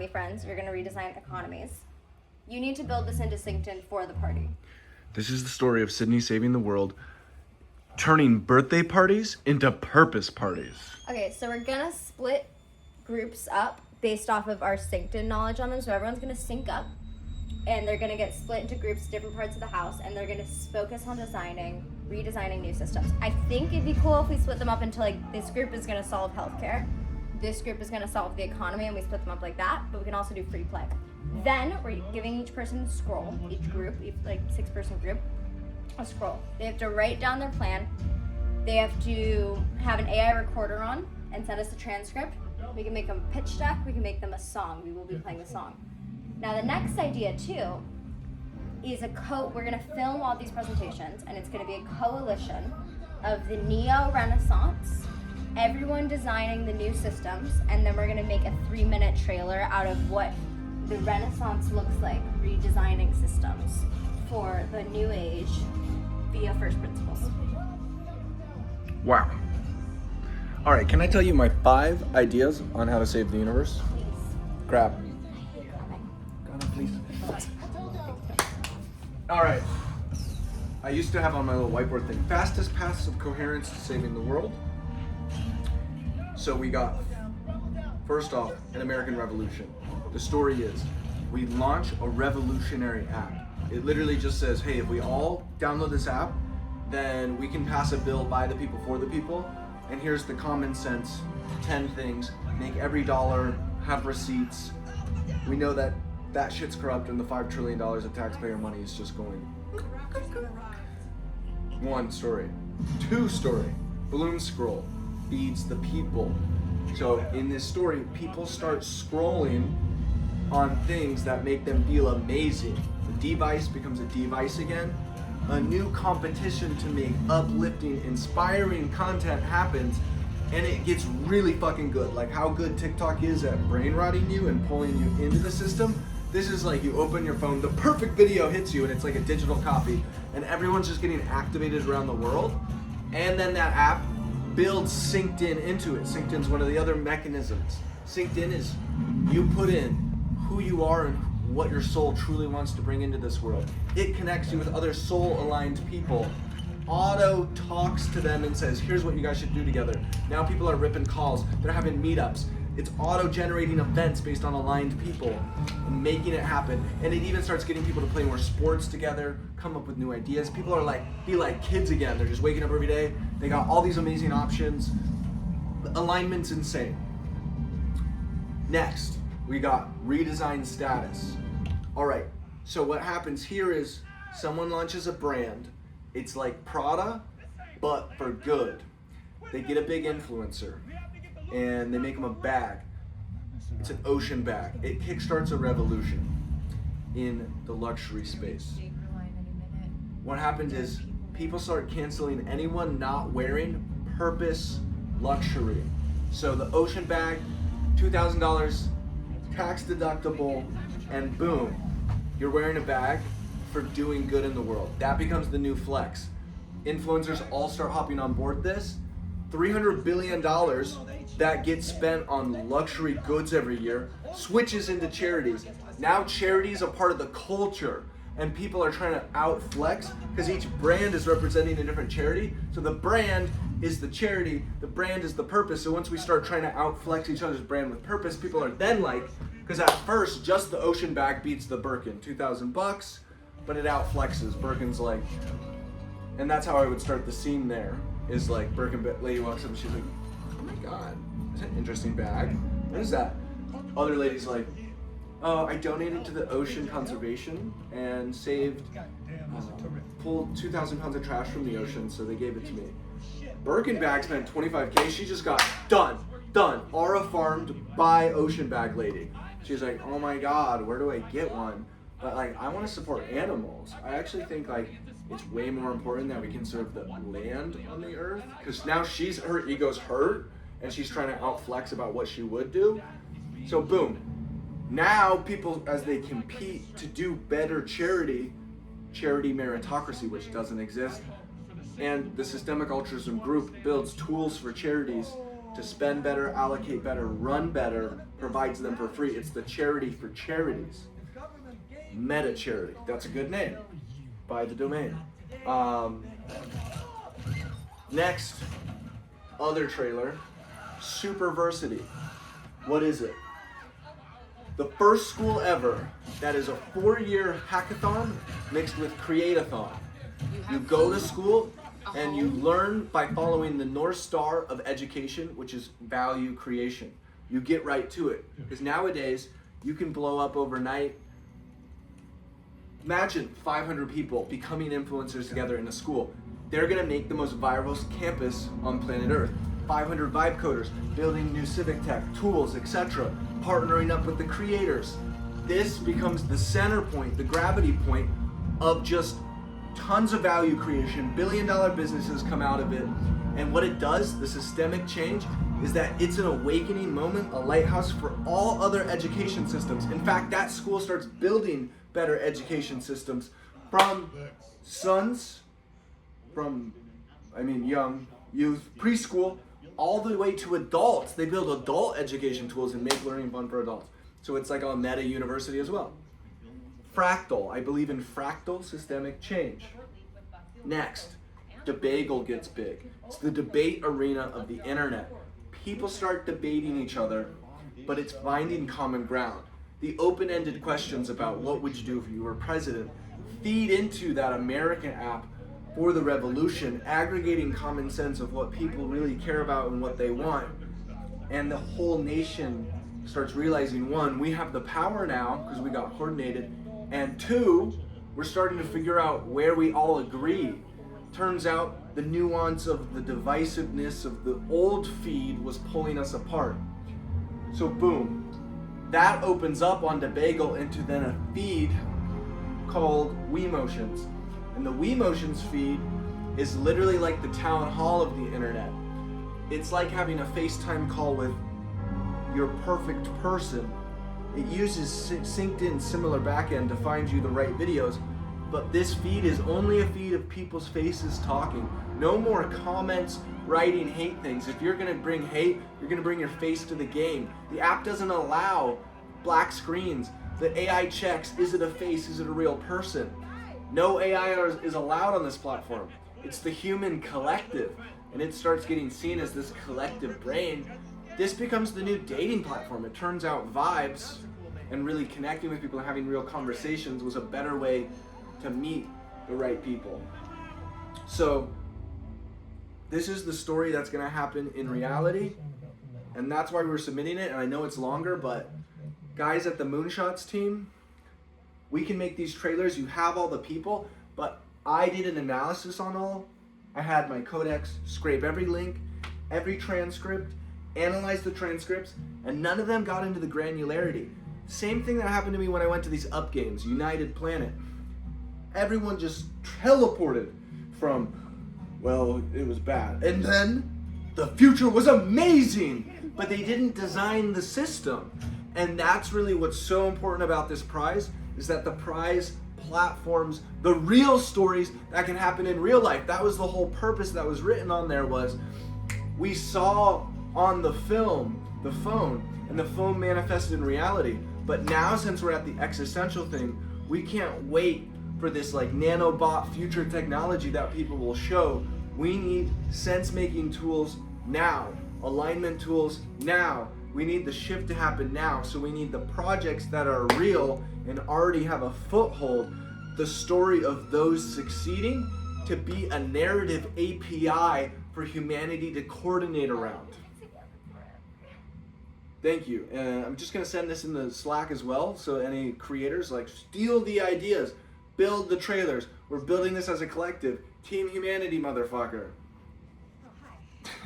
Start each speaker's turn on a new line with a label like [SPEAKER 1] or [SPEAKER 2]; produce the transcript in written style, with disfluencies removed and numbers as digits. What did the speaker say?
[SPEAKER 1] friends, you're going to redesign economies. You need to build this into Syncton for the party.
[SPEAKER 2] This is the story of Sydney saving the world, turning birthday parties into purpose parties.
[SPEAKER 1] Okay, so we're going to split groups up based off of our Syncton knowledge on them. So everyone's going to sync up, and they're going to get split into groups, different parts of the house, and they're going to focus on redesigning new systems. I think it'd be cool if we split them up into, like, this group is going to solve healthcare, this group is going to solve the economy, and we split them up like that, but we can also do free play. Then we're giving each person a scroll, each group, like 6-person group, a scroll. They have to write down their plan. They have to have an AI recorder on and send us a transcript. We can make them a pitch deck, we can make them a song. We will be playing the song. Now the next idea too is we're gonna film all these presentations, and it's gonna be a coalition of the neo-Renaissance, everyone designing the new systems, and then we're gonna make a 3-minute trailer out of what the Renaissance looks like, redesigning systems for the new age via first principles.
[SPEAKER 2] Wow. All right, can I tell you my 5 ideas on how to save the universe?
[SPEAKER 1] Please.
[SPEAKER 2] Grab. Got it, please. All right. I used to have on my little whiteboard thing, fastest paths of coherence to saving the world. So we got, first off, an American Revolution. The story is, we launch a revolutionary app. It literally just says, hey, if we all download this app, then we can pass a bill by the people for the people. And here's the common sense 10 things. Make every dollar have receipts. We know that that shit's corrupt, and the $5 trillion of taxpayer money is just going. 1 story. 2 story. Balloon scroll feeds the people. So in this story, people start scrolling on things that make them feel amazing. The device becomes a device again. A new competition to make uplifting, inspiring content happens, and it gets really fucking good. Like how good TikTok is at brain rotting you and pulling you into the system. This is like you open your phone, the perfect video hits you, and it's like a digital copy, and everyone's just getting activated around the world. And then that app builds Syncton into it. Syncton's one of the other mechanisms. Syncton is you put in who you are and what your soul truly wants to bring into this world. It connects you with other soul-aligned people. Auto talks to them and says, here's what you guys should do together. Now people are ripping calls. They're having meetups. It's auto-generating events based on aligned people and making it happen. And it even starts getting people to play more sports together, come up with new ideas. People are be like kids again. They're just waking up every day. They got all these amazing options. The alignment's insane. Next, we got redesign status. All right, so what happens here is someone launches a brand. It's like Prada, but for good. They get a big influencer and they make them a bag. It's an ocean bag. It kickstarts a revolution in the luxury space. What happens is people start canceling anyone not wearing purpose luxury. So the ocean bag, $2,000, tax deductible, and boom, you're wearing a bag for doing good in the world. That becomes the new flex. Influencers all start hopping on board this. $300 billion that gets spent on luxury goods every year switches into charities. Now charity's a part of the culture, and people are trying to outflex because each brand is representing a different charity. So the brand is the charity, the brand is the purpose. So once we start trying to outflex each other's brand with purpose, people are then like, because at first just the ocean bag beats the Birkin, $2,000, but it outflexes. Birkin's like, and that's how I would start the scene there. Is like Birkin lady walks up and she's like, oh my god, that's an interesting bag. What is that? Other lady's like, oh, I donated to the ocean conservation and saved, pulled 2,000 pounds of trash from the ocean, so they gave it to me. Birkin bag spent $25K, she just got done. Aura farmed by ocean bag lady. She's like, oh my god, where do I get one? But like, I want to support animals. I actually think like it's way more important that we conserve the land on the earth, because now her ego's hurt and she's trying to outflex about what she would do. So boom, now people, as they compete to do better charity meritocracy, which doesn't exist, and the systemic altruism group builds tools for charities to spend better, allocate better, run better, provides them for free. It's the charity for charities. Meta charity. That's a good name. Buy the domain. Next, other trailer, Superversity. What is it? The first school ever that is a 4-year hackathon mixed with create-a-thon. You go to school and you learn by following the North Star of education, which is value creation. You get right to it. Because nowadays, you can blow up overnight. Imagine 500 people becoming influencers together in a school. They're gonna make the most viral campus on planet Earth. 500 vibe coders, building new civic tech, tools, etc., partnering up with the creators. This becomes the center point, the gravity point of just tons of value creation. billion-dollar businesses come out of it. And what it does, the systemic change, is that it's an awakening moment, a lighthouse for all other education systems. In fact, that school starts building better education systems from young youth, preschool, all the way to adults. They build adult education tools and make learning fun for adults. So it's like a meta university as well. Fractal, I believe in fractal systemic change. Next, Debagel gets big. It's the debate arena of the internet. People start debating each other, but it's finding common ground. The open-ended questions about what would you do if you were president feed into that American app for the revolution, aggregating common sense of what people really care about and what they want. And the whole nation starts realizing, one, we have the power now because we got coordinated, and two, we're starting to figure out where we all agree. Turns out the nuance of the divisiveness of the old feed was pulling us apart. So boom, that opens up on Debagel into then a feed called WeMotions. And the WeMotions feed is literally like the town hall of the internet. It's like having a FaceTime call with your perfect person. It uses synced in similar backend to find you the right videos, but this feed is only a feed of people's faces talking. No more comments, writing hate things. If you're gonna bring hate, you're gonna bring your face to the game. The app doesn't allow black screens. The AI checks, is it a face, is it a real person? No AI is allowed on this platform. It's the human collective, and it starts getting seen as this collective brain. This becomes the new dating platform. It turns out vibes and really connecting with people and having real conversations was a better way to meet the right people. So this is the story that's gonna happen in reality, and that's why we're submitting it. And I know it's longer, but guys at the Moonshots team, we can make these trailers. You have all the people, but I did an analysis on all. I had my codex scrape every link, every transcript, analyze the transcripts, and none of them got into the granularity. Same thing that happened to me when I went to these up games, United Planet. Everyone just teleported from, well, it was bad. And then the future was amazing, but they didn't design the system. And that's really what's so important about this prize, is that the prize platforms the real stories that can happen in real life. That was the whole purpose that was written on there, was we saw on the film, the phone, and the phone manifested in reality. But now, since we're at the existential thing, we can't wait for this like nanobot future technology that people will show. We need sense-making tools now, alignment tools now. We need the shift to happen now. So we need the projects that are real and already have a foothold, the story of those succeeding, to be a narrative API for humanity to coordinate around. Thank you. I'm just gonna send this in the Slack as well, so any creators, like, steal the ideas, build the trailers. We're building this as a collective. Team Humanity, motherfucker.